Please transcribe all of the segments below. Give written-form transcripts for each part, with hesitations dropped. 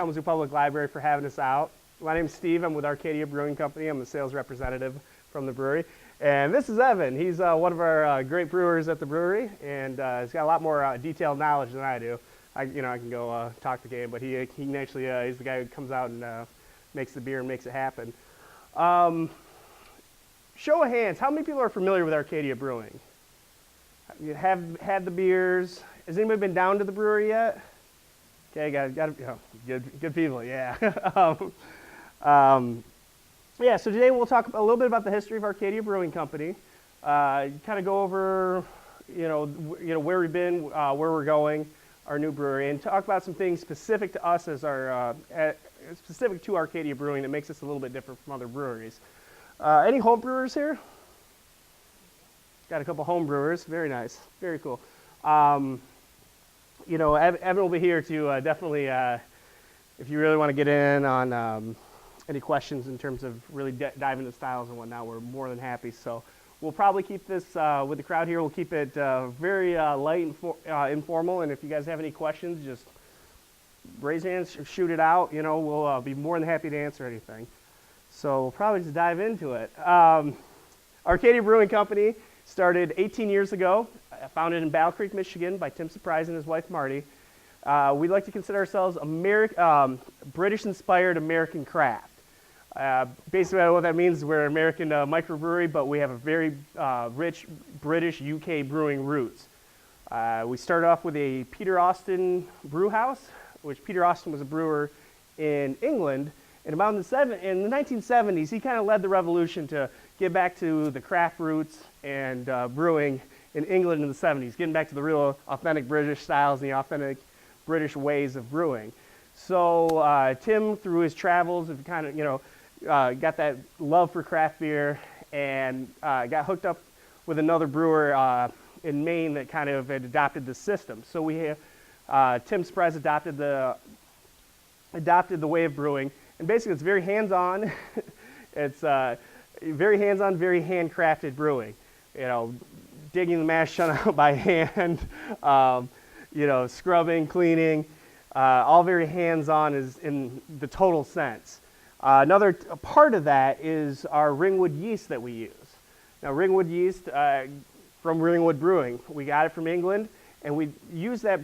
Kalamazoo Public Library for having us out. My name's Steve. I'm with Arcadia Brewing Company. I'm the sales representative from the brewery. And this is Evan. He's one of our great brewers at the brewery, and he's got a lot more detailed knowledge than I do. I can go talk the game, but he can actually, he's the guy who comes out and makes the beer and makes it happen. Show of hands, how many people are familiar with Arcadia Brewing? You have had the beers. Has anybody been down to the brewery yet? Okay, good people, yeah. Yeah, so today we'll talk a little bit about the history of Arcadia Brewing Company. Kind of go over, where we've been, where we're going, our new brewery, and talk about some things specific to us as our, specific to Arcadia Brewing that makes us a little bit different from other breweries. Any home brewers here? Got a couple home brewers, very nice, very cool. Evan will be here to definitely, if you really want to get in on any questions in terms of really dive into styles and whatnot, we're more than happy. So we'll probably keep this, with the crowd here, we'll keep it very light and informal. And if you guys have any questions, just raise hands, shoot it out. We'll be more than happy to answer anything. So we'll probably just dive into it. Arcadia Brewing Company started 18 years ago, founded in Battle Creek, Michigan by Tim Surprise and his wife Marty. We like to consider ourselves British-inspired American craft. Basically what that means is we're an American microbrewery, but we have a very rich British UK brewing roots. We started off with a Peter Austin brew house, which Peter Austin was a brewer in England. And about in the 1970s, he kind of led the revolution to get back to the craft roots and brewing in England in the 70s, getting back to the real authentic British styles and the authentic British ways of brewing. So Tim, through his travels, have kind of, got that love for craft beer and got hooked up with another brewer in Maine that kind of had adopted the system. So we have, Tim Surprise adopted the way of brewing. And basically, it's very hands-on. It's very hands-on, very handcrafted brewing. Digging the mash tun out by hand, scrubbing, cleaning, all very hands-on is in the total sense. Another part of that is our Ringwood yeast that we use. Now, Ringwood yeast from Ringwood Brewing, we got it from England, and we use that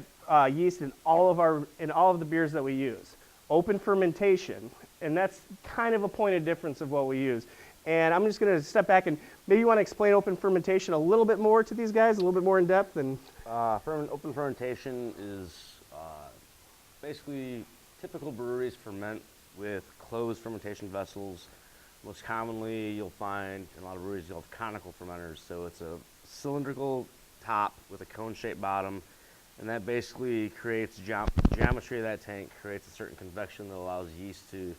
yeast in all of the beers that we use. Open fermentation, and that's kind of a point of difference of what we use. And I'm just going to step back and maybe you want to explain open fermentation a little bit more to these guys, a little bit more in depth. And open fermentation is basically typical breweries ferment with closed fermentation vessels. Most commonly, you'll find in a lot of breweries you'll have conical fermenters. So it's a cylindrical top with a cone-shaped bottom. And that basically creates geometry of that tank, creates a certain convection that allows yeast to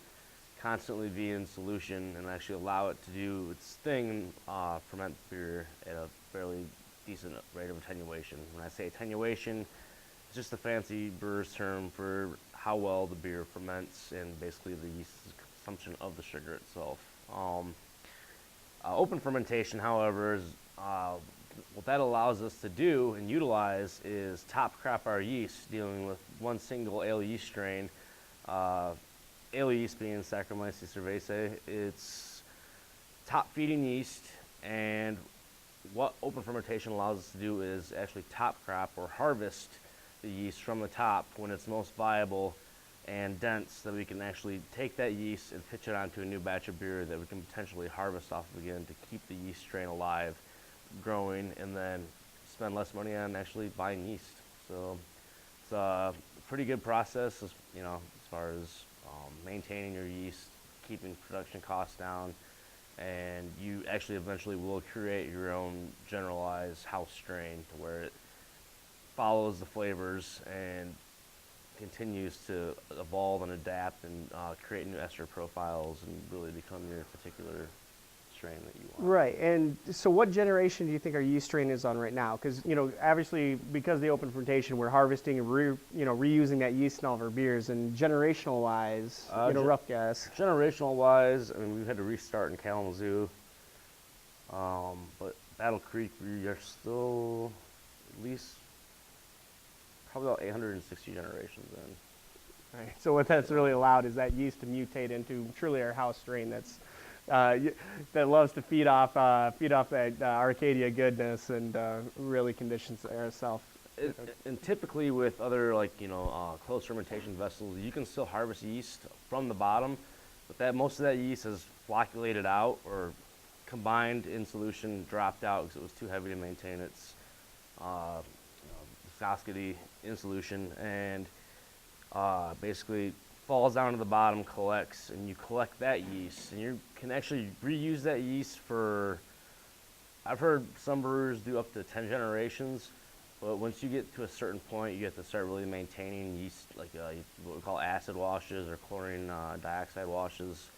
constantly be in solution and actually allow it to do its thing and ferment beer at a fairly decent rate of attenuation. When I say attenuation, it's just a fancy brewer's term for how well the beer ferments and basically the yeast's consumption of the sugar itself. Open fermentation, however, is what that allows us to do and utilize is top crop our yeast, dealing with one single ale yeast strain. Ale yeast being Saccharomyces cerevisiae, it's top feeding yeast, and what open fermentation allows us to do is actually top crop or harvest the yeast from the top when it's most viable and dense, so that we can actually take that yeast and pitch it onto a new batch of beer that we can potentially harvest off of again to keep the yeast strain alive, growing, and then spend less money on actually buying yeast. So it's a pretty good process, as far as maintaining your yeast, keeping production costs down, and you actually eventually will create your own generalized house strain to where it follows the flavors and continues to evolve and adapt and create new ester profiles and really become your particular strain that you want. Right, and so what generation do you think our yeast strain is on right now? Because obviously because of the open fermentation, we're harvesting and reusing that yeast in all of our beers. And generational wise, rough guess. Generational wise, I mean, we've had to restart in Kalamazoo, but Battle Creek, we are still at least probably about 860 generations in. Right. So what that's really allowed is that yeast to mutate into truly our house strain that loves to feed off that Arcadia goodness and really conditions itself. And typically with other closed fermentation vessels, you can still harvest yeast from the bottom, but most of that yeast has flocculated out or combined in solution, dropped out because it was too heavy to maintain its viscosity in solution, and basically falls down to the bottom, collects, and you collect that yeast, and you can actually reuse that yeast for, I've heard some brewers do up to 10 generations, but once you get to a certain point, you have to start really maintaining yeast, like what we call acid washes or chlorine dioxide washes,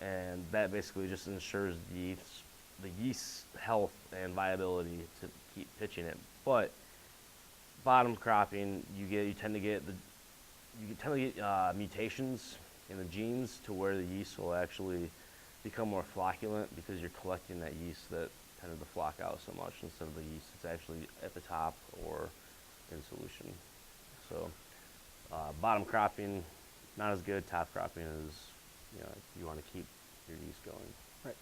and that basically just ensures the yeast's health and viability to keep pitching it. But bottom cropping, you tend to get mutations in the genes to where the yeast will actually become more flocculent because you're collecting that yeast that tended to flock out so much instead of the yeast that's actually at the top or in solution. So bottom cropping, not as good. Top cropping is, you want to keep your yeast going. Right.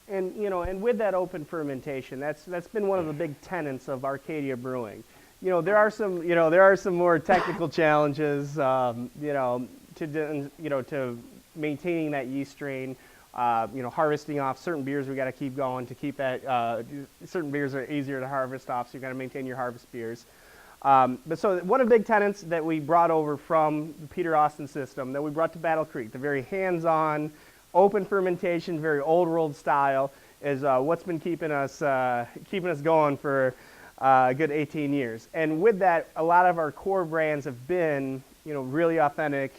And with that open fermentation, that's been one of the big tenets of Arcadia Brewing. There are some more technical challenges, to maintaining that yeast strain. Harvesting off certain beers, we got to keep going to keep that. Certain beers are easier to harvest off, so you got to maintain your harvest beers. But so one of the big tenets that we brought over from the Peter Austin system that we brought to Battle Creek, the very hands-on, open fermentation, very old world style, is what's been keeping us going for a good 18 years. And with that, a lot of our core brands have been, really authentic,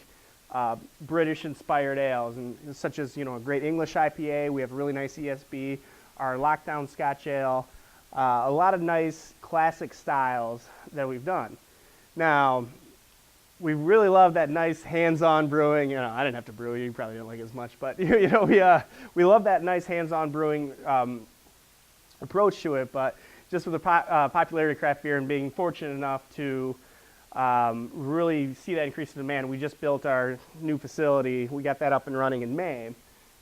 British-inspired ales, and such as, a great English IPA. We have a really nice ESB, our Lockdown Scotch Ale, a lot of nice classic styles that we've done. Now, we really love that nice hands-on brewing. I didn't have to brew. You probably didn't like it as much, but we love that nice hands-on brewing approach to it. But just with the popularity of craft beer and being fortunate enough to really see that increase in demand, we just built our new facility. We got that up and running in May,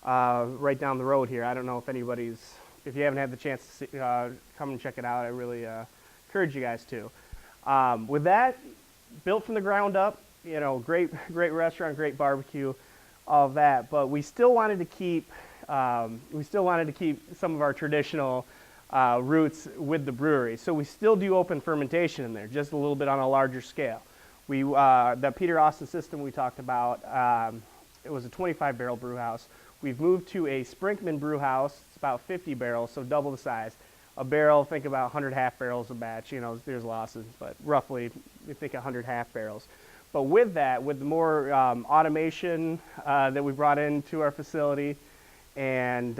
right down the road here. I don't know if you haven't had the chance to come and check it out, I really encourage you guys to. With that, built from the ground up, great restaurant, great barbecue, all of that. But we still wanted to keep some of our traditional roots with the brewery. So we still do open fermentation in there, just a little bit on a larger scale. The Peter Austin system we talked about, it was a 25 barrel brew house. We've moved to a Sprinkman brew house. It's about 50 barrels, so double the size. A barrel, think about 100 half barrels a batch. There's losses, but roughly you think 100 half barrels. But with that, with the more automation that we brought into our facility, and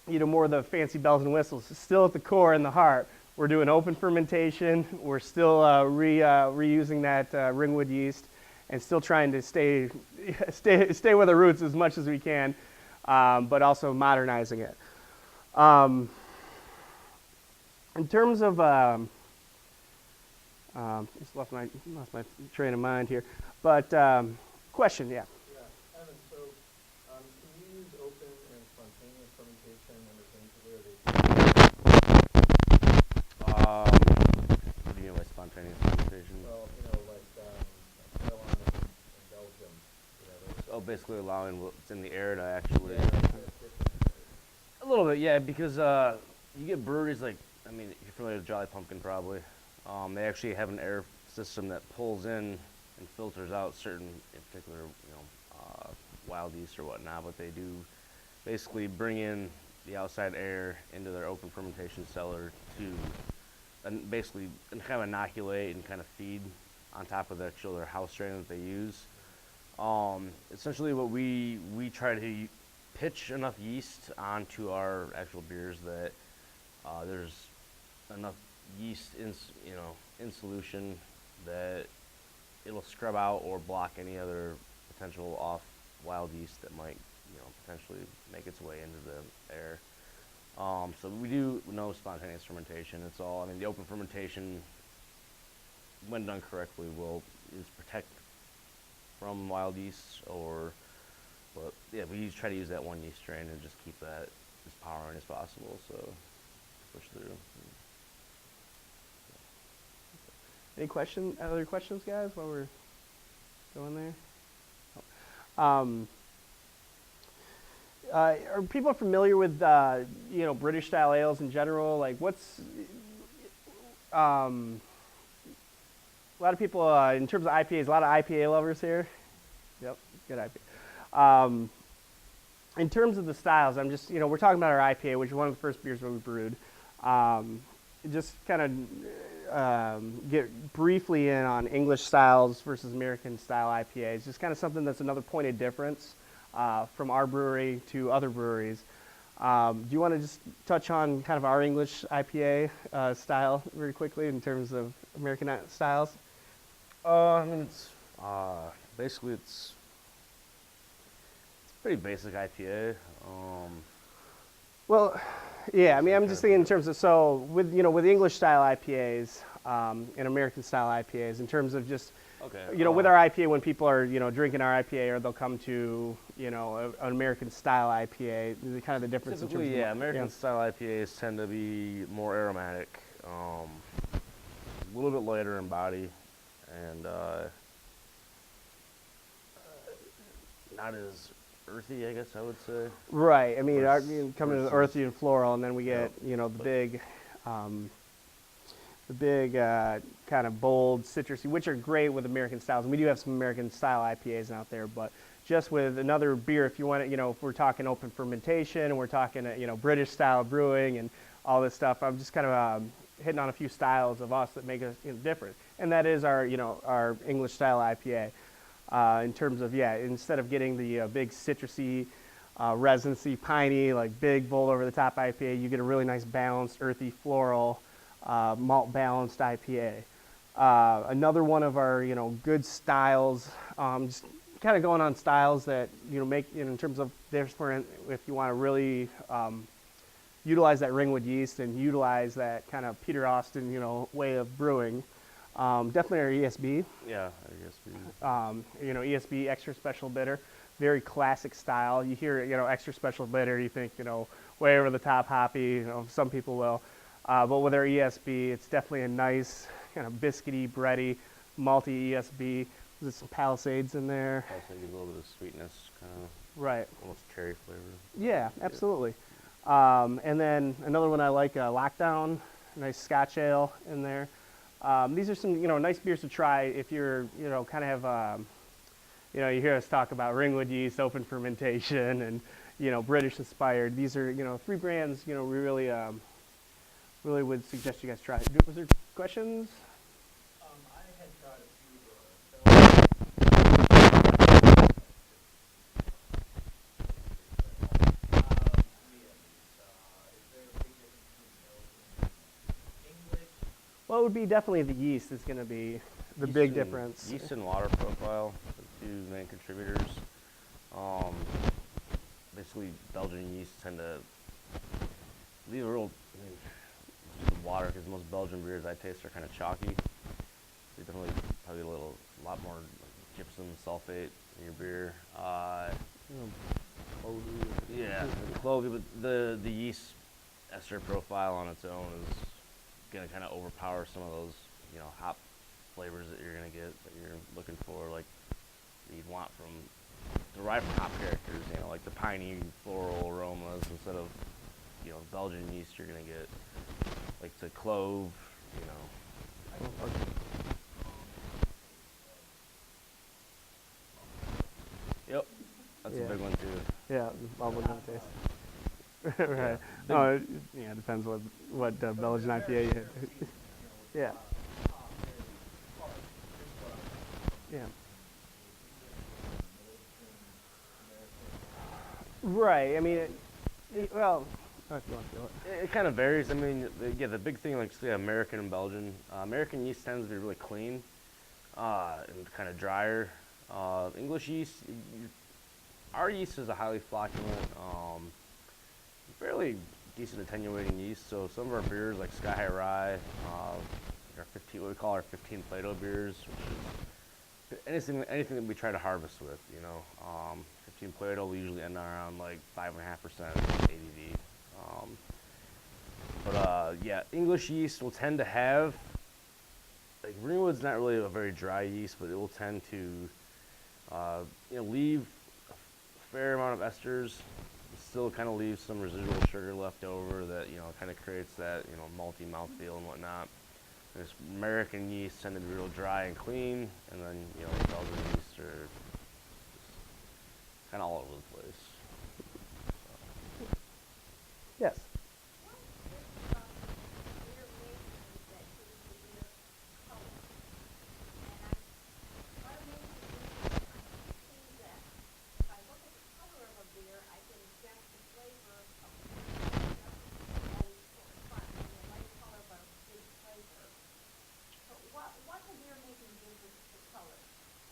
more of the fancy bells and whistles, still at the core and the heart, we're doing open fermentation. We're still reusing that ringwood yeast, and still trying to stay with our roots as much as we can, but also modernizing it. In terms of, just lost my train of mind here, but question, yeah. Yeah, Evan, so can you use open and spontaneous fermentation, and What do you mean by spontaneous fermentation? well, like Carolina and Belgium, Oh, basically allowing what's in the air to actually... yeah, kind of different. A little bit, yeah, because you get breweries like, you're familiar with Jolly Pumpkin probably. They actually have an air system that pulls in and filters out certain, in particular, wild yeast or whatnot, but they do basically bring in the outside air into their open fermentation cellar to basically kind of inoculate and kind of feed on top of their house strain that they use. Essentially what we try to pitch enough yeast onto our actual beers that there's enough yeast in solution that it'll scrub out or block any other potential off wild yeast that might potentially make its way into the air. So we do no spontaneous fermentation. It's all, the open fermentation, when done correctly, is protect from wild yeast, but yeah, we try to use that one yeast strain and just keep that as powering as possible. So push through. Other questions, guys, while we're going there? Um, are people familiar with British style ales in general? Like, what's a lot of people in terms of IPAs? A lot of IPA lovers here. Yep, good IPA. In terms of the styles, I'm just we're talking about our IPA, which is one of the first beers that we brewed. Just kind of get briefly in on English styles versus American style IPAs. Just kind of something that's another point of difference from our brewery to other breweries. Do you want to just touch on kind of our English IPA style very quickly in terms of American styles? I mean, it's basically it's pretty basic IPA. Well, yeah. I mean, I'm just thinking in terms of with English style IPAs and American style IPAs in terms of just with our IPA when people are drinking our IPA or they'll come to an American style IPA. The kind of the difference. Typically, in terms of American style IPAs tend to be more aromatic, a little bit lighter in body, and not as earthy, I guess I would say. Right. I mean, coming to the earthy and floral, and then we get the big kind of bold citrusy, which are great with American styles. And we do have some American style IPAs out there, but just with another beer, if you want to, if we're talking open fermentation and we're talking, British style brewing and all this stuff, I'm just kind of hitting on a few styles of us that make us different. And that is our English style IPA. In terms of, instead of getting the big citrusy, residency, piney, like big, bold, over-the-top IPA, you get a really nice balanced, earthy, floral, malt-balanced IPA. Another one of our, good styles, just kind of going on styles that, make, in terms of different, if you want to really utilize that Ringwood yeast and utilize that kind of Peter Austin, way of brewing. Definitely our ESB. Yeah, ESB. ESB extra special bitter, very classic style. You hear, extra special bitter, you think, way over the top hoppy. Some people will, but with our ESB, it's definitely a nice kind of biscuity, bready, malty ESB. There's some Palisades in there. Palisade gives a little bit of sweetness, kind of. Right. Almost cherry flavor. Yeah, absolutely. And then another one I like, Lockdown, nice Scotch ale in there. These are some, nice beers to try if you're, kind of have, you hear us talk about Ringwood yeast, open fermentation, and, British inspired. These are, 3 brands, we really, really would suggest you guys try. Was there questions? I had tried a few Well, it would be definitely the yeast is going to be the big difference. Yeast and water profile, the 2 main contributors. Basically, Belgian yeast tend to leave a real water, because most Belgian beers I taste are kind of chalky. They definitely probably a lot more like gypsum sulfate in your beer. Clovey, but the yeast ester profile on its own is going to kind of overpower some of those, hop flavors that you're going to get, that you're looking for, like you'd want derived from hop characters, like the piney floral aromas instead of, Belgian yeast. You're going to get like the clove, Yep, that's a big one too. Yeah, bubblegum taste. Right. It depends what Belgian IPA you hit. Yeah. Yeah. Right. I mean, well, if you want to do it. It kind of varies. I mean, the big thing, like say American and Belgian. American yeast tends to be really clean and kind of drier. English yeast, our yeast is a highly flocculent, fairly decent attenuating yeast. So some of our beers, like Sky High Rye, what we call our 15 Plato beers, which is anything that we try to harvest with, 15 Plato will usually end around like 5.5% ABV. Yeah, English yeast will tend to have, like Greenwood's not really a very dry yeast, but it will tend to, leave a fair amount of esters, still kind of leave some residual sugar left over that, kind of creates that, malty mouthfeel and whatnot. This American yeast tend to be real dry and clean, and then, Belgian yeast are kind of all over the place. Yes.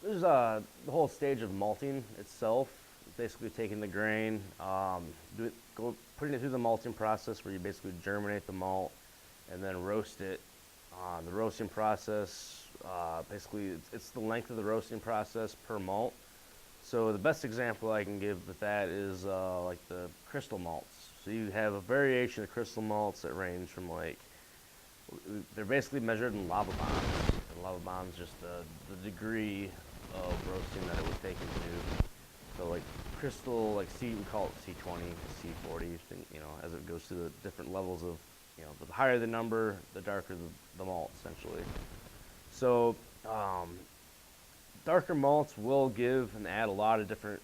There's the whole stage of malting itself. Basically taking the grain, putting it through the malting process where you basically germinate the malt and then roast it. The roasting process, basically it's the length of the roasting process per malt. So the best example I can give with that is like the crystal malts. So you have a variation of crystal malts that range from they're basically measured in lava bombs. And lava bombs just the degree of roasting that it was taken to. So like crystal, we call it C20, C40, as it goes through the different levels of, the higher the number, the darker the malt, essentially. So darker malts will give and add a lot of different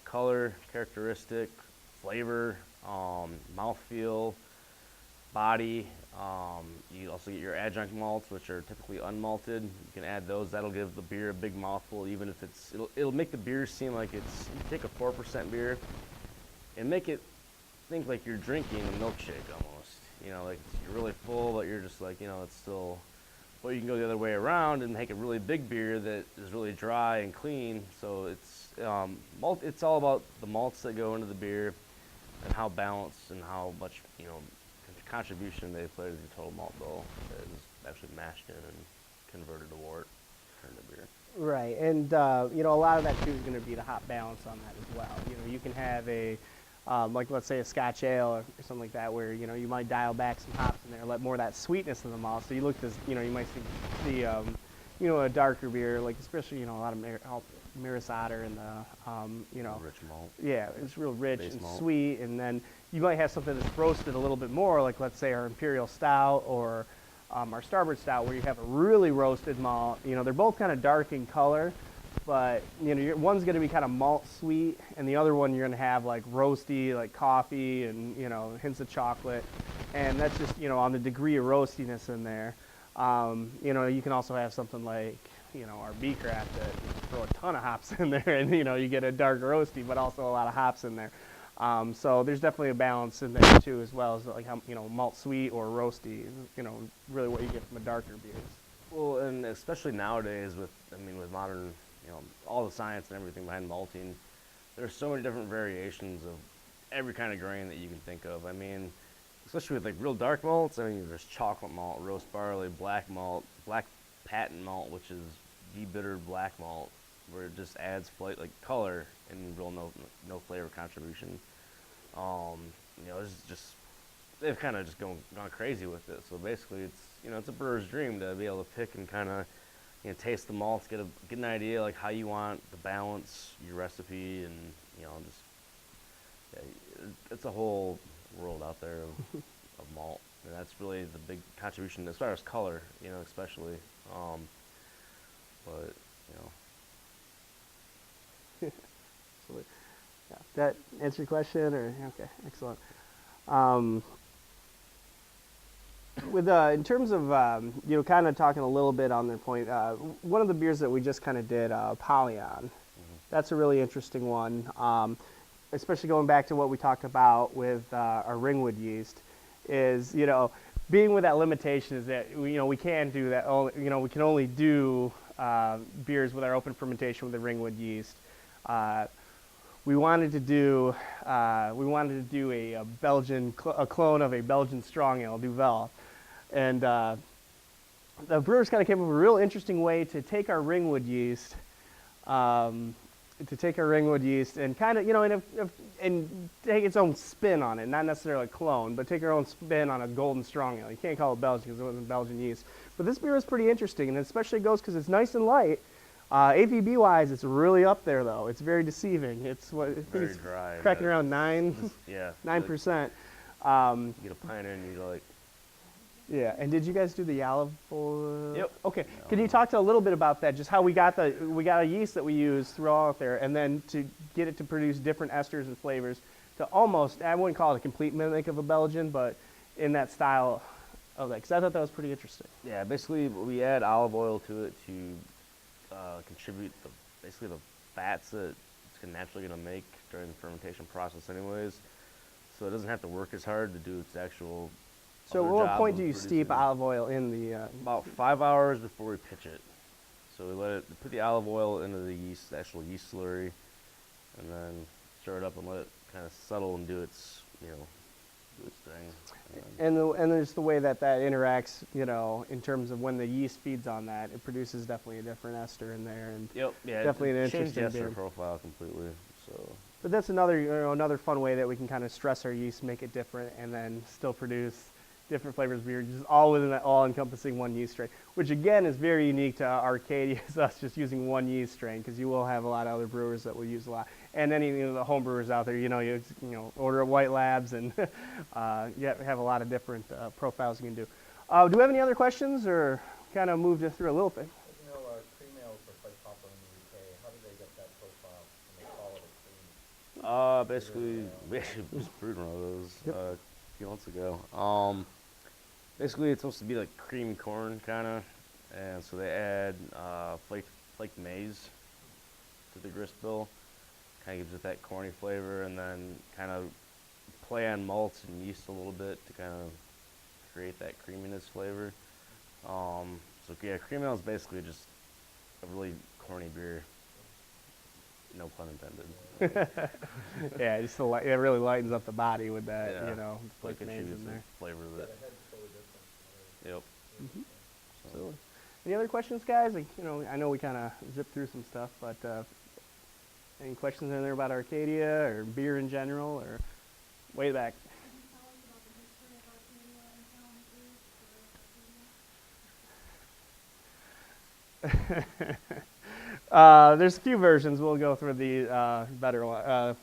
color, characteristic, flavor, mouthfeel, body. You also get your adjunct malts, which are typically unmalted. You can add those. That'll give the beer a big mouthful, even if it'll make the beer seem like you take a 4% beer and make it think like you're drinking a milkshake almost. Like you're really full, but you're just like, it's still. Or you can go the other way around and make a really big beer that is really dry and clean. So it's it's all about the malts that go into the beer and how balanced and how much contribution they play to the total malt bill that is actually mashed in and converted to wort, turned to beer. Right, and a lot of that too is going to be the hop balance on that as well. You can have a like let's say a Scotch ale or something like that, where you might dial back some hops in there, let more of that sweetness in the malt. So you look this, you might see a darker beer, like especially a lot of Maris Otter and the Rich malt. Yeah, it's real rich Base and malt. sweet, and then you might have something that's roasted a little bit more, like let's say our Imperial Stout or our Starboard Stout, where you have a really roasted malt. They're both kind of dark in color, but one's going to be kind of malt sweet, and the other one you're going to have like roasty, like coffee and hints of chocolate, and that's just on the degree of roastiness in there. You can also have something like our B Craft that throw a ton of hops in there, and you get a dark roasty, but also a lot of hops in there. So there's definitely a balance in there too, as well as like how malt sweet or roasty. Really what you get from a darker beer. Well, and especially nowadays with modern, all the science and everything behind malting, there's so many different variations of every kind of grain that you can think of. Especially with like real dark malts. There's chocolate malt, roast barley, black malt, black patent malt, which is debittered black malt, where it just adds like color and real no flavor contribution. It's just they've kind of just gone crazy with it. So basically, it's a brewer's dream to be able to pick and kind of taste the malts, get an idea like how you want to balance your recipe, and it's a whole world out there of malt, and that's really the big contribution as far as color, especially. But Absolutely. Yeah. That answer your question, or okay, excellent. With in terms of kind of talking a little bit on their point, one of the beers that we just kind of did, Polyon, that's a really interesting one. Especially going back to what we talked about with our Ringwood yeast, is being with that limitation is that we can do that. We can only do beers with our open fermentation with the Ringwood yeast. We wanted to do a Belgian a clone of a Belgian strong ale, Duvel, and the brewers kind of came up with a real interesting way to take our Ringwood yeast to take our ringwood yeast and kind of, and take its own spin on it, not necessarily a clone, but take our own spin on a golden strong ale. You can't call it Belgian because it wasn't Belgian yeast. But this beer is pretty interesting, and especially goes because it's nice and light. AVB wise, it's really up there though. It's very deceiving. It's what I think Very it's dry. cracking but around 9%. Yeah. 9%. You get a pint and you like. Yeah, and did you guys do the olive oil? Yep. Okay, could you talk to a little bit about that? Just how we got a yeast that we use throughout there, and then to get it to produce different esters and flavors to almost, I wouldn't call it a complete mimic of a Belgian, but in that style of that, because I thought that was pretty interesting. Yeah, basically we add olive oil to it to contribute basically the fats that it's naturally going to make during the fermentation process anyways. So it doesn't have to work as hard to do its actual. So at other what job point of do you steep producing. olive oil in the? About 5 hours before we pitch it. So we put the olive oil into the yeast, the actual yeast slurry, and then stir it up and let it kind of settle and do its, do its thing. And there's the way that interacts, in terms of when the yeast feeds on that, it produces definitely a different ester in there, and Yep. Yeah. definitely an changed the interesting ester beer. profile completely. So. But that's another fun way that we can kind of stress our yeast, make it different, and then still produce different flavors of beer, just all within that all-encompassing one yeast strain, which again is very unique to Arcadia, is us just using one yeast strain, because you will have a lot of other brewers that will use a lot, and any of the home brewers out there, you order at White Labs, and you have a lot of different profiles you can do. Do we have any other questions, or kind of moved it through a little bit? Cream ales are quite popular in the UK. How did they get that profile? And they call it a cream. Basically, we actually just brewed one of those Yep. a few months ago. Basically, it's supposed to be like cream corn, kind of, and so they add flaked maize to the grist bill. Kind of gives it that corny flavor, and then kind of play on malts and yeast a little bit to kind of create that creaminess flavor. So yeah, cream ale is basically just a really corny beer. No pun intended. Yeah, it really lightens up the body with that, Yeah. flake Like maize cheese in there. and flavor Yeah, that. the head's totally different. Yep. Mhm. So, Absolutely. Any other questions, guys? I know we kind of zipped through some stuff, but any questions in there about Arcadia or beer in general, or way back? There's a few versions. We'll go through the better one.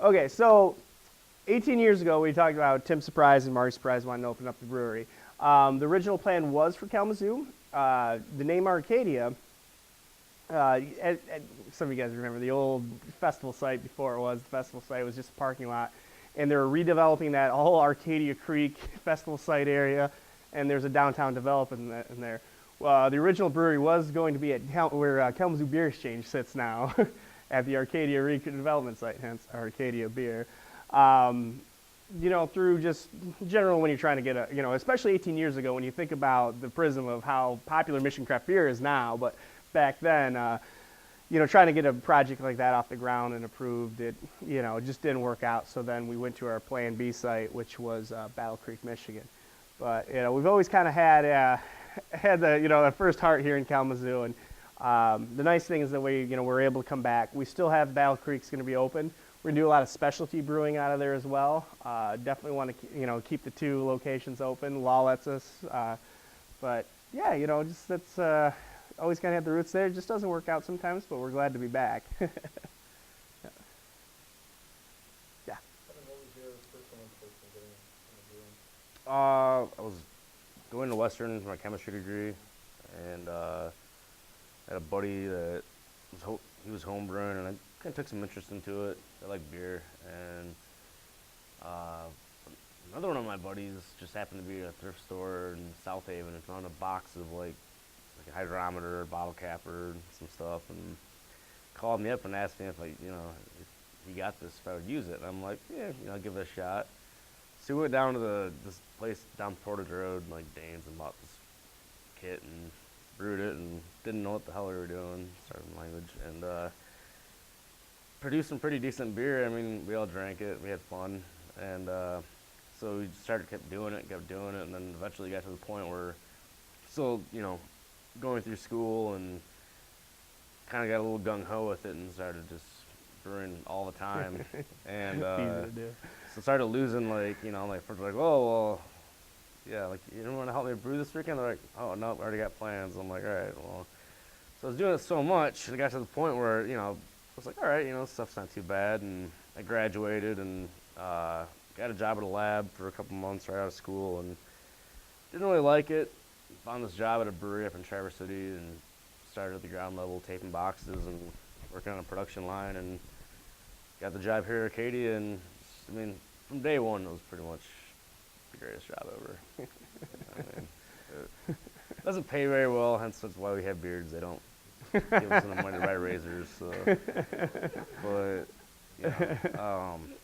Okay, so 18 years ago, we talked about Tim Surprise and Marty Surprise wanting to open up the brewery. The original plan was for Kalamazoo. The name Arcadia, some of you guys remember the old festival site before it was. The festival site was just a parking lot. And they're redeveloping that whole Arcadia Creek festival site area, and there's a downtown development in there. The original brewery was going to be at where Kalamazoo Beer Exchange sits now, at the Arcadia redevelopment site, hence Arcadia Beer. Through just general when you're trying to get especially 18 years ago when you think about the prism of how popular Mission Craft beer is now, but back then, trying to get a project like that off the ground and approved, it just didn't work out. So then we went to our Plan B site, which was Battle Creek, Michigan. But we've always kind of had the first heart here in Kalamazoo, and the nice thing is that we're able to come back. We still have Battle Creek's going to be open. We're gonna do a lot of specialty brewing out of there as well. Definitely want to keep the two locations open. Law lets us, but yeah, just that's always kind of have the roots there. It just doesn't work out sometimes, but we're glad to be back. Yeah. Kevin, what was your personal interest in getting into brewing? I was going to Western for my chemistry degree, and had a buddy that he was home brewing, and I kind of took some interest into it. I like beer, and another one of my buddies just happened to be at a thrift store in South Haven and found a box of like a hydrometer, bottle capper, and some stuff, and called me up and asked me if if he got this, if I would use it. And I'm like, yeah, I'll give it a shot. So we went down to this place down Portage Road, like Danes, and bought this kit and brewed it, and didn't know what the hell we were doing, sorry for the language, and produced some pretty decent beer. I mean, we all drank it, we had fun, and so we kept doing it, and then eventually got to the point where still, going through school and kind of got a little gung-ho with it and started just brewing all the time. And Easy to do. so started losing, like, you know, like, friends were like, oh, well, yeah, like, you don't want to help me brew this weekend? They're like, oh, no, I already got plans. I'm like, all right, well. So I was doing it so much, and it got to the point where, you know, I was like, all right, you know, stuff's not too bad. And I graduated and got a job at a lab for a couple months right out of school, and didn't really like it. Found this job at a brewery up in Traverse City and started at the ground level taping boxes and working on a production line, and got the job here at Arcadia. And I mean, from day one, it was pretty much the greatest job ever. I mean, it doesn't pay very well, hence that's why we have beards. They don't give us enough money to buy razors. So.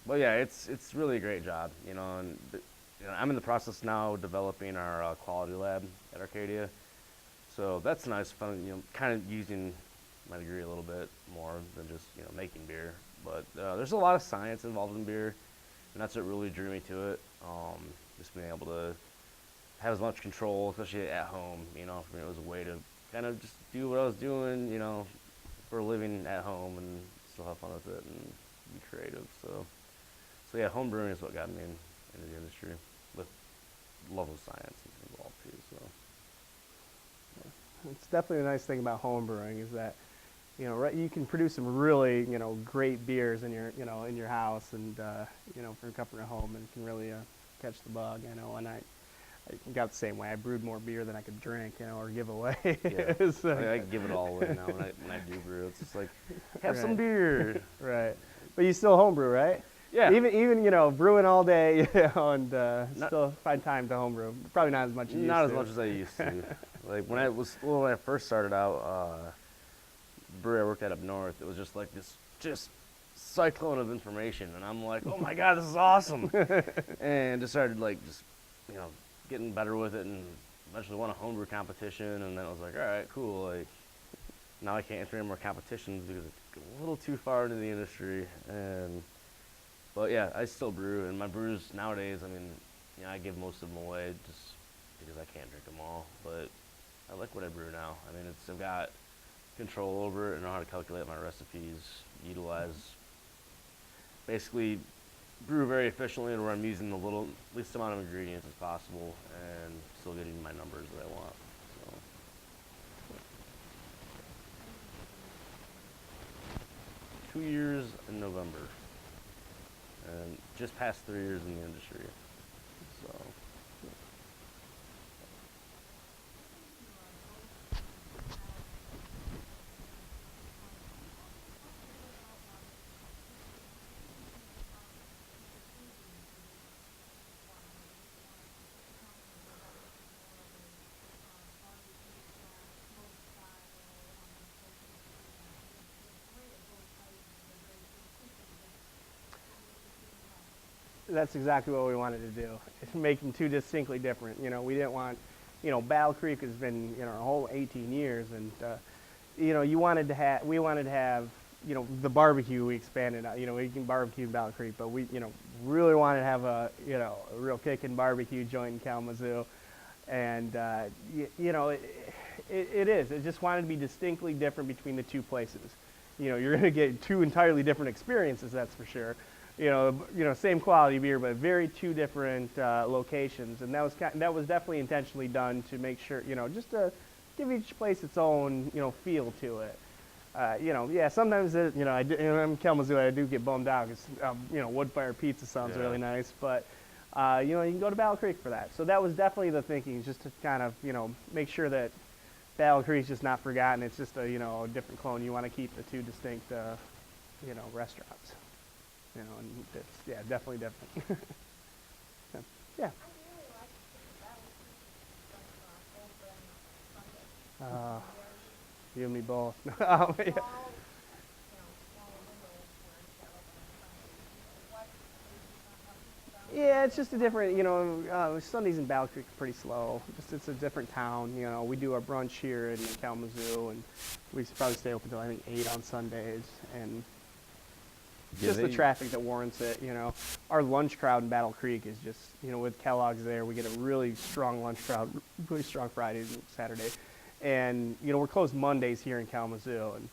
But yeah, it's really a great job, you know. And you know, I'm in the process now of developing our quality lab at Arcadia. So that's nice, fun, you know, kind of using my degree a little bit more than just, you know, making beer. But there's a lot of science involved in beer, and that's what really drew me to it. Just being able to have as much control, especially at home, you know, for me it was a way to kind of just do what I was doing, you know, for a living at home and still have fun with it and be creative. So yeah, home brewing is what got me into the industry, with love of science involved too. So. It's definitely a nice thing about home brewing is that, you know, right, you can produce some really, you know, great beers in your, you know, in your house and, you know, for comfort at home, and can really catch the bug, you know. And I got the same way. I brewed more beer than I could drink, you know, or give away. Yeah, So, I give it all away now when I do brew. It's just like, have Right. some beer. right. But you still homebrew, right? Yeah. Even you know, brewing all day, you know, and Not- still find time to homebrew. Probably not as much as you Not used as to. much as I used to. Like when I first started out, the brewery I worked at up north, it was just like this just cyclone of information, and I'm like, oh my god, this is awesome, and just started like just, you know, getting better with it, and eventually won a homebrew competition, and then I was like, all right, cool, like now I can't enter any more competitions because it's a little too far into the industry. But yeah, I still brew, and my brews nowadays, I mean, you know, I give most of them away just because I can't drink them all, but I like what I brew now. I mean, I've got control over it, I know how to calculate my recipes, utilize, basically brew very efficiently where I'm using the least amount of ingredients as possible and still getting my numbers that I want. So. 2 years in November, and just past 3 years in the industry. So. That's exactly what we wanted to do. Make them two distinctly different. You know, we didn't want, you know, Battle Creek has been, you know, a whole 18 years, and you know, we wanted to have, you know, the barbecue. We expanded. You know, we can barbecue in Battle Creek, but we, you know, really wanted to have a, you know, a real kickin' barbecue joint in Kalamazoo, and you know, it is. It just wanted to be distinctly different between the two places. You know, you're going to get two entirely different experiences, that's for sure. You know, same quality beer, but very two different locations, and that was definitely intentionally done to make sure, you know, just to give each place its own, you know, feel to it. You know, yeah, sometimes you know, I'm in Kalamazoo, I do get bummed out because you know, wood fire pizza sounds really nice, but you know, you can go to Battle Creek for that. So that was definitely the thinking, just to kind of, you know, make sure that Battle Creek's just not forgotten. It's just a, you know, a different clone. You want to keep the two distinct, you know, restaurants. You know, and it's, yeah, definitely different. Yeah. You and me both. Yeah. Yeah, it's just a different, you know, Sundays in Battle Creek are pretty slow. It's a different town, you know. We do our brunch here in Kalamazoo, and we probably stay open until I think 8 on Sundays, and just the traffic that warrants it, you know. Our lunch crowd in Battle Creek is just, you know, with Kellogg's there, we get a really strong lunch crowd, really strong Fridays and Saturday. And, you know, we're closed Mondays here in Kalamazoo, and,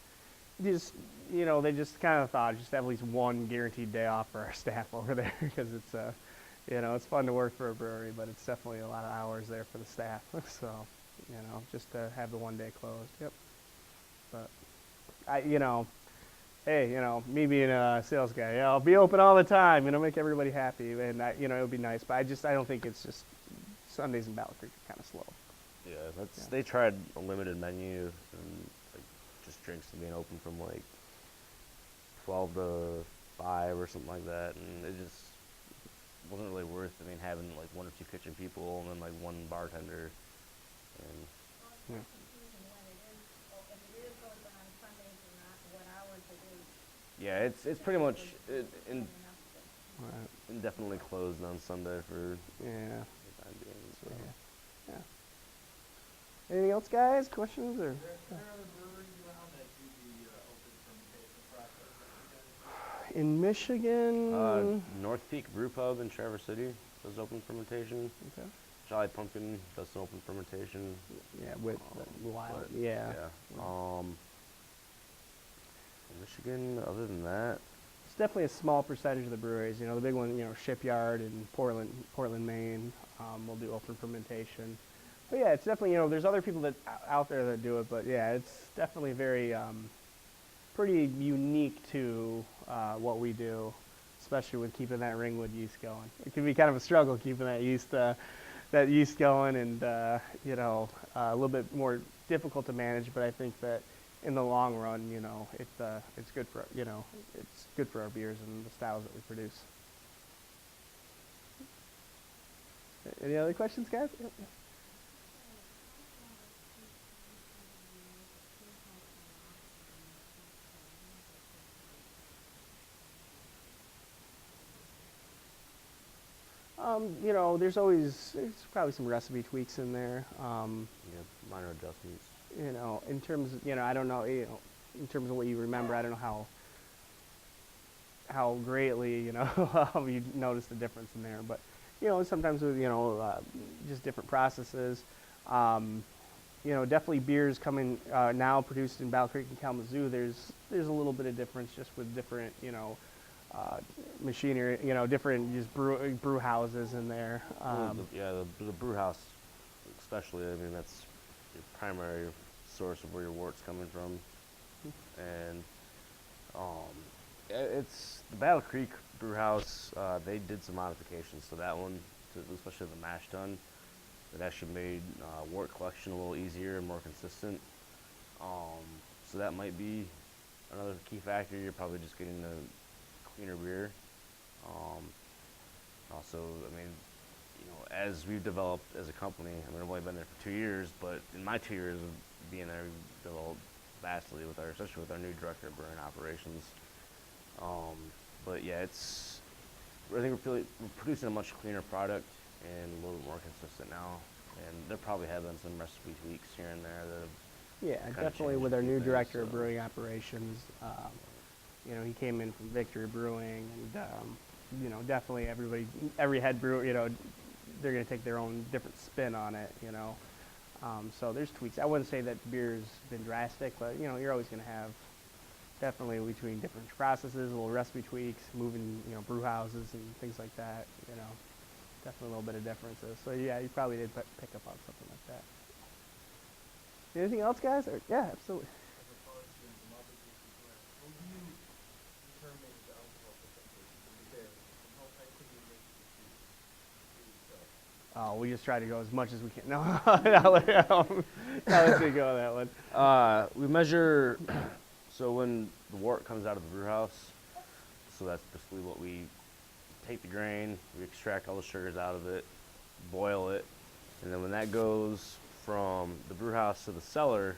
just, they just kind of thought just have at least one guaranteed day off for our staff over there because it's, it's fun to work for a brewery, but it's definitely a lot of hours there for the staff. So, just to have the one day closed. Yep. But hey, me being a sales guy, I'll be open all the time, make everybody happy, and it'll be nice. But I don't think it's just Sundays in Battle Creek are kind of slow. Yeah, they tried a limited menu and like just drinks being open from like 12 to 5 or something like that, and it just wasn't really worth. I mean, having like one or two kitchen people and then like one bartender, and Yeah. yeah, it's pretty much Right. indefinitely closed on Sunday for Yeah. the time being. So. Yeah. Anything else, guys? Questions or? Are there other breweries around that do the open fermentation process? In Michigan. North Peak Brew Pub in Traverse City does open fermentation. Okay. Jolly Pumpkin does some open fermentation. Yeah, with the wild. But, Yeah. Michigan, other than that, It's definitely a small percentage of the breweries. The big one, Shipyard in Portland, Maine, will do open fermentation. But yeah, it's definitely, there's other people that out there that do it. But yeah, it's definitely very, pretty unique to what we do, especially with keeping that ringwood yeast going. It can be kind of a struggle keeping that yeast going, and a little bit more difficult to manage. But I think that in the long run, it's good for it's good for our beers and the styles that we produce. Any other questions, guys? Yep. There's probably some recipe tweaks in there. minor adjustments. In terms of, I don't know, in terms of what you remember, I don't know how greatly, you notice the difference in there. But, sometimes with, just different processes. Definitely beers coming now produced in Battle Creek and Kalamazoo, there's a little bit of difference just with different, machinery, different just brew houses in there. The brew house, especially. I mean, that's your primary source of where your wort's coming from, and it's the Battle Creek brew house. They did some modifications to that one, especially the mash tun. It actually made wort collection a little easier and more consistent. So that might be another key factor. You're probably just getting a cleaner beer. Also, I mean, as we've developed as a company, I mean, I've only been there for 2 years, but in my 2 years of being there, we've developed vastly especially with our new director of brewing operations. But yeah, I think we're producing a much cleaner product and a little bit more consistent now. And there probably have been some recipe tweaks here and there that Yeah, kinda definitely changed with a our few new things, director of so. brewing operations. He came in from Victory Brewing, and definitely every head brewer, they're going to take their own different spin on it. So there's tweaks. I wouldn't say that beer's been drastic, but you're always going to have definitely between different processes, little recipe tweaks, moving brew houses and things like that. Definitely a little bit of differences. So yeah, you probably did pick up on something like that. Anything else, guys? Yeah, absolutely. As opposed to the modifications where, how do you determine the alcohol percentage of the beer, and how tight can you make the two? Oh, we just try to go as much as we can. No, I'll let you go on that one. we measure. So when the wort comes out of the brew house, so that's basically what we take the grain, we extract all the sugars out of it, boil it, and then when that goes from the brew house to the cellar,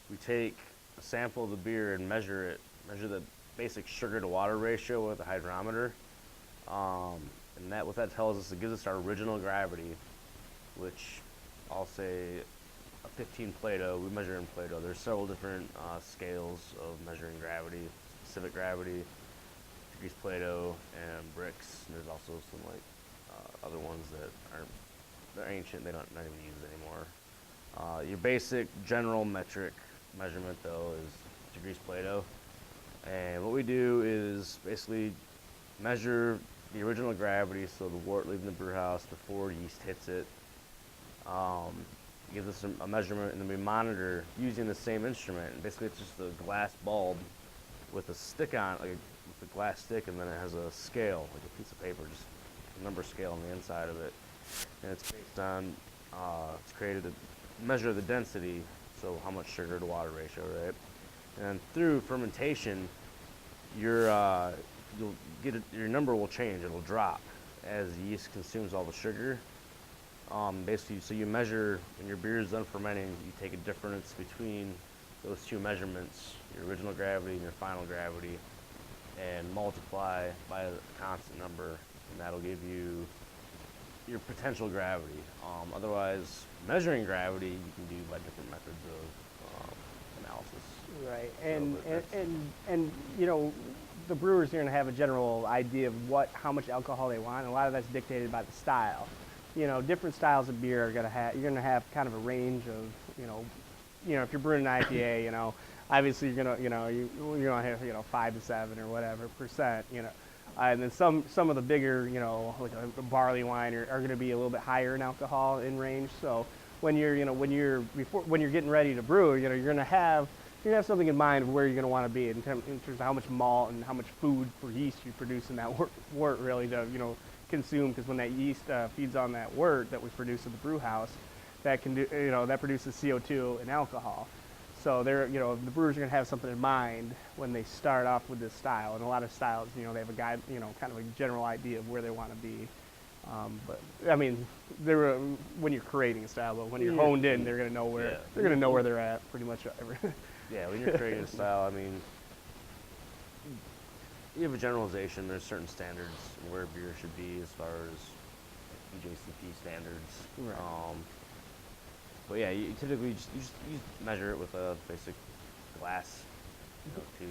we take a sample of the beer and measure the basic sugar to water ratio with a hydrometer. And what that tells us, it gives us our original gravity, which I'll say a 15 Plato. We measure in Plato. There's several different scales of measuring gravity, specific gravity, degrees Plato, and bricks. And there's also some other ones that they're ancient. They're not even used anymore. Your basic general metric measurement though is to grease Play-Doh. And what we do is basically measure the original gravity, so the wort leaving the brew house before yeast hits it. Gives us a measurement, and then we monitor using the same instrument. And basically, it's just a glass bulb with a stick on, like with a glass stick, and then it has a scale, like a piece of paper, just a number scale on the inside of it. And it's based on, it's created to measure the density, so how much sugar to water ratio, right? And through fermentation, your number will change. It'll drop as the yeast consumes all the sugar. Basically, so you measure when your beer is done fermenting, you take a difference between those two measurements, your original gravity and your final gravity, and multiply by a constant number, and that'll give you your potential gravity. Otherwise, measuring gravity you can do by different methods of analysis. Right, So, and you know, the brewers are going to have a general idea of how much alcohol they want, and a lot of that's dictated by the style. You know, different styles of beer are going to have, you're going to have kind of a range of, you know, if you're brewing an IPA, you know, obviously you're going to, you're going to have, 5 to 7 or whatever %, you know. And then some of the bigger, you know, like a barley wine are going to be a little bit higher in alcohol in range. So when you're, when you're getting ready to brew, you know, you're going to have something in mind of where you're going to want to be in terms of how much malt and how much food for yeast you produce in that wort really to, you know, consume, because when that yeast feeds on that wort that we produce at the brew house, that can do, you know, that produces CO2 and alcohol. So they're, you know, the brewers are going to have something in mind when they start off with this style. And a lot of styles, you know, they have a guide, you know, kind of a general idea of where they want to be. But I mean, when you're creating a style, but when you're honed in, they're going to know where they're going to know where they're at pretty much. Yeah, when you're creating a style, I mean, you have a generalization. There's certain standards where beer should be as far as EJCP standards. Right. But yeah, you typically you measure it with a basic glass tube,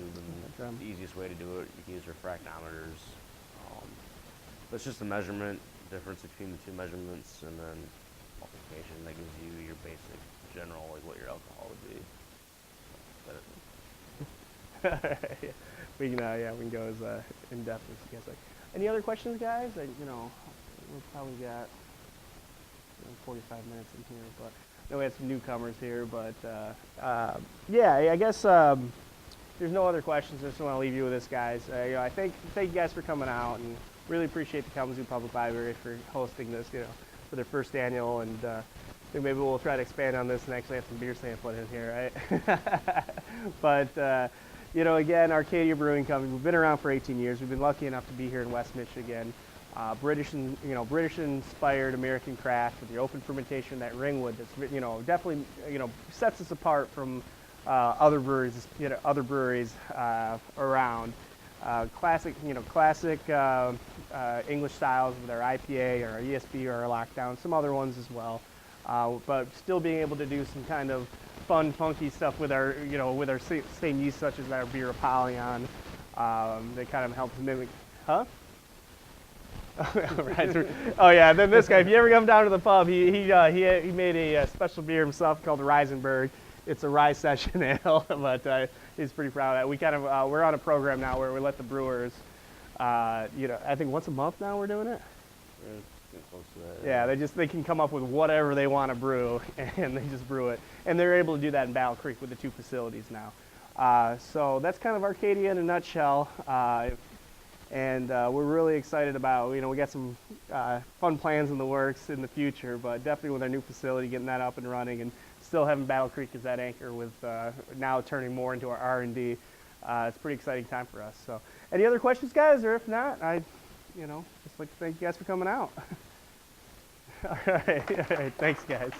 and the easiest way to do it, you can use refractometers. But it's just a measurement difference between the two measurements, and then multiplication that gives you your basic general, like what your alcohol would be. We can go as in depth as you guys like. Any other questions, guys? You know, we've probably got 45 minutes in here, but no, we had some newcomers here, but yeah, I guess there's no other questions. I just want to leave you with this, guys. You know, I thank you guys for coming out, and really appreciate the Kalamazoo Public Library for hosting this, you know, for their first annual, and maybe we'll try to expand on this and actually have some beer sampling in here, right? But you know, again, Arcadia Brewing Company, we've been around for 18 years. We've been lucky enough to be here in West Michigan. British-inspired American craft with the open fermentation, that ringwood that's, you know, definitely, you know, sets us apart from other breweries, around. Classic English styles with our IPA or our ESB or our Lockdown, some other ones as well. But still being able to do some kind of fun, funky stuff with our, same yeast, such as our beer Apollyon. That kind of helps mimic, huh? Right. Oh yeah, then this guy, if you ever come down to the pub, he made a special beer himself called the Reisenberg. It's a rye session ale, but he's pretty proud of that. We kind of we're on a program now where we let the brewers, I think once a month now we're doing it. Close to that, Yeah, they can come up with whatever they want to brew, and they just brew it, and they're able to do that in Battle Creek with the 2 facilities now. So that's kind of Arcadia in a nutshell. And we're really excited about, we got some fun plans in the works in the future, but definitely with our new facility, getting that up and running, and still having Battle Creek as that anchor with now turning more into our R&D. It's a pretty exciting time for us. So any other questions, guys? Or if not, just like to thank you guys for coming out. All right. Thanks, guys.